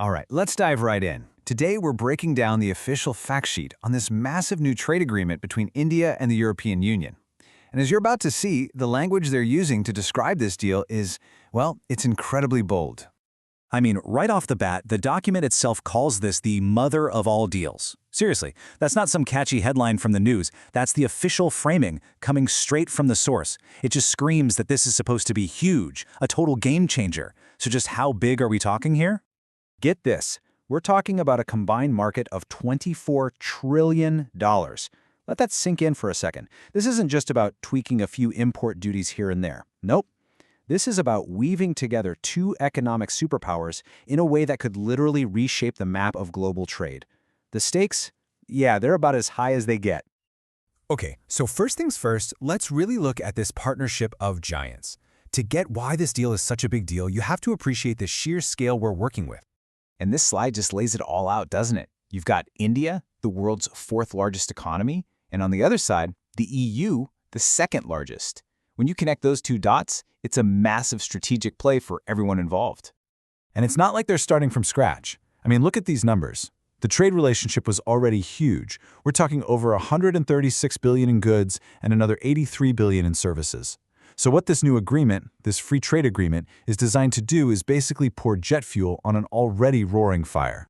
All right, let's dive right in. Today, we're breaking down the official fact sheet on this massive new trade agreement between India and the European Union. And as you're about to see, the language they're using to describe this deal is, well, it's incredibly bold. I mean, right off the bat, the document itself calls this the mother of all deals. Seriously, that's not some catchy headline from the news. That's the official framing, coming straight from the source. It just screams that this is supposed to be huge, a total game changer. So just how big are we talking here? Get this. We're talking about a combined market of $24 trillion. Let that sink in for a second. This isn't just about tweaking a few import duties here and there. Nope. This is about weaving together two economic superpowers in a way that could literally reshape the map of global trade. The stakes? Yeah, they're about as high as they get. Okay, so first things first, let's really look at this partnership of giants. To get why this deal is such a big deal, you have to appreciate the sheer scale we're working with. And this slide just lays it all out, doesn't it? You've got India, the world's fourth largest economy, and on the other side, the EU, the second largest. When you connect those two dots, it's a massive strategic play for everyone involved. And it's not like they're starting from scratch. I mean, look at these numbers. The trade relationship was already huge. We're talking over $136 billion in goods and another $83 billion in services. So what this new agreement, this free trade agreement, is designed to do is basically pour jet fuel on an already roaring fire.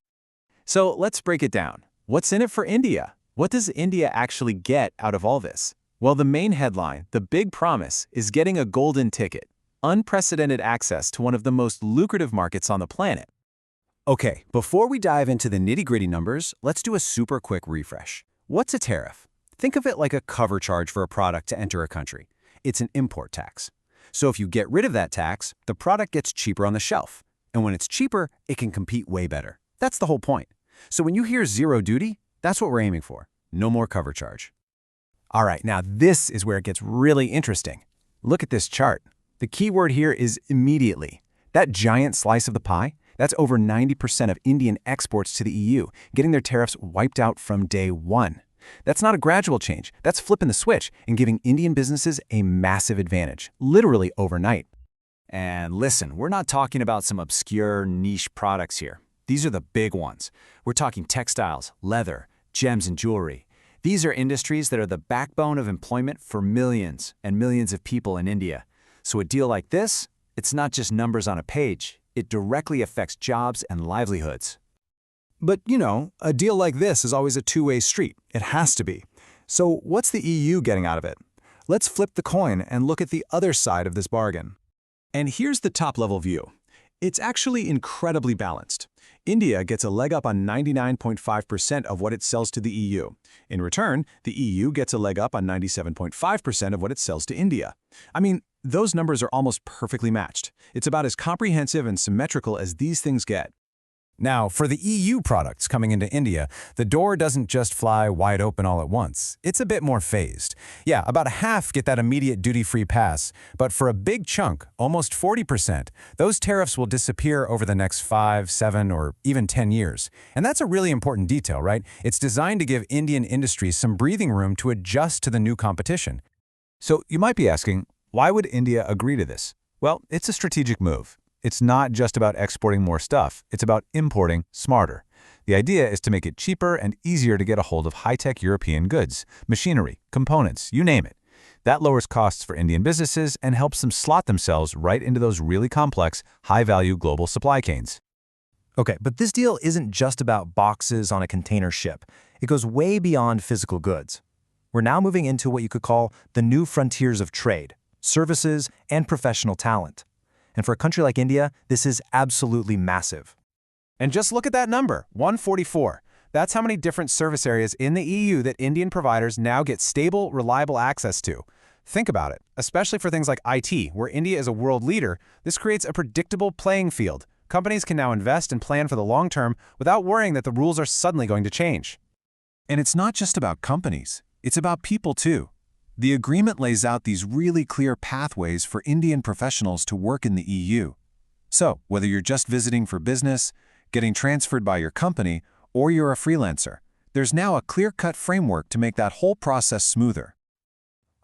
So let's break it down. What's in it for India? What does India actually get out of all this? Well, the main headline, the big promise, is getting a golden ticket, unprecedented access to one of the most lucrative markets on the planet. Okay, before we dive into the nitty-gritty numbers, let's do a super quick refresh. What's a tariff? Think of it like a cover charge for a product to enter a country. It's an import tax. So if you get rid of that tax, the product gets cheaper on the shelf. And when it's cheaper, it can compete way better. That's the whole point. So when you hear zero duty, that's what we're aiming for. No more cover charge. All right, now this is where it gets really interesting. Look at this chart. The key word here is immediately. That giant slice of the pie, that's over 90% of Indian exports to the EU, getting their tariffs wiped out from day one. That's not a gradual change. That's flipping the switch and giving Indian businesses a massive advantage, literally overnight. And listen, we're not talking about some obscure niche products here. These are the big ones. We're talking textiles, leather, gems and jewelry. These are industries that are the backbone of employment for millions and millions of people in India. So a deal like this, it's not just numbers on a page. It directly affects jobs and livelihoods. But, you know, a deal like this is always a two-way street. It has to be. So what's the EU getting out of it? Let's flip the coin and look at the other side of this bargain. And here's the top-level view. It's actually incredibly balanced. India gets a leg up on 99.5% of what it sells to the EU. In return, the EU gets a leg up on 97.5% of what it sells to India. I mean, those numbers are almost perfectly matched. It's about as comprehensive and symmetrical as these things get. Now, for the EU products coming into India, the door doesn't just fly wide open all at once. It's a bit more phased. Yeah, about half get that immediate duty-free pass, but for a big chunk, almost 40%, those tariffs will disappear over the next 5, 7, or even 10 years. And that's a really important detail, right? It's designed to give Indian industries some breathing room to adjust to the new competition. So you might be asking, why would India agree to this? Well, it's a strategic move. It's not just about exporting more stuff, it's about importing smarter. The idea is to make it cheaper and easier to get a hold of high-tech European goods, machinery, components, you name it. That lowers costs for Indian businesses and helps them slot themselves right into those really complex, high-value global supply chains. Okay, but this deal isn't just about boxes on a container ship. It goes way beyond physical goods. We're now moving into what you could call the new frontiers of trade, services, and professional talent. And for a country like India, this is absolutely massive. And just look at that number, 144. That's how many different service areas in the EU that Indian providers now get stable, reliable access to. Think about it, especially for things like IT, where India is a world leader, this creates a predictable playing field. Companies can now invest and plan for the long term without worrying that the rules are suddenly going to change. And it's not just about companies, it's about people too. The agreement lays out these really clear pathways for Indian professionals to work in the EU. So, whether you're just visiting for business, getting transferred by your company, or you're a freelancer, there's now a clear-cut framework to make that whole process smoother.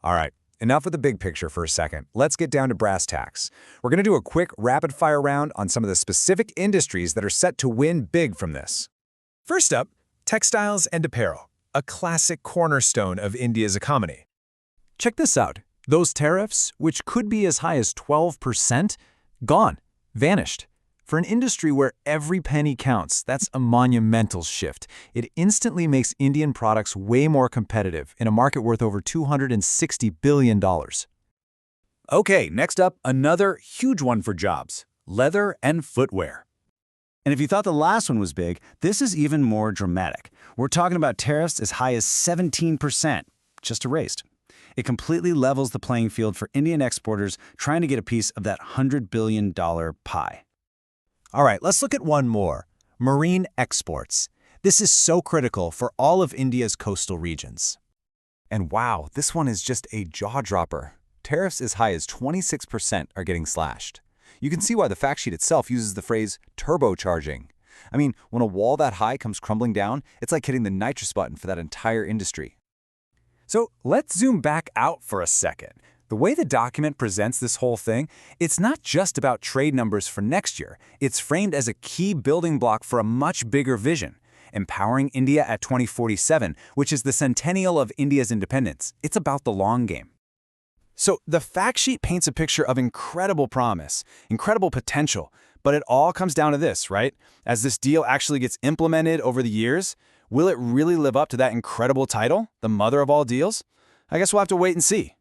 All right, enough with the big picture for a second. Let's get down to brass tacks. We're going to do a quick rapid-fire round on some of the specific industries that are set to win big from this. First up, textiles and apparel, a classic cornerstone of India's economy. Check this out. Those tariffs, which could be as high as 12%, gone, vanished. For an industry where every penny counts, that's a monumental shift. It instantly makes Indian products way more competitive in a market worth over $260 billion. Okay, next up, another huge one for jobs, leather and footwear. And if you thought the last one was big, this is even more dramatic. We're talking about tariffs as high as 17%, just erased. It completely levels the playing field for Indian exporters trying to get a piece of that $100 billion pie. All right, let's look at one more, marine exports. This is so critical for all of India's coastal regions. And wow, this one is just a jaw-dropper. Tariffs as high as 26% are getting slashed. You can see why the fact sheet itself uses the phrase turbocharging. I mean, when a wall that high comes crumbling down, it's like hitting the nitrous button for that entire industry. So let's zoom back out for a second. The way the document presents this whole thing, it's not just about trade numbers for next year. It's framed as a key building block for a much bigger vision, empowering India at 2047, which is the centennial of India's independence. It's about the long game. So the fact sheet paints a picture of incredible promise, incredible potential, but it all comes down to this, right? As this deal actually gets implemented over the years, will it really live up to that incredible title, the mother of all deals? I guess we'll have to wait and see.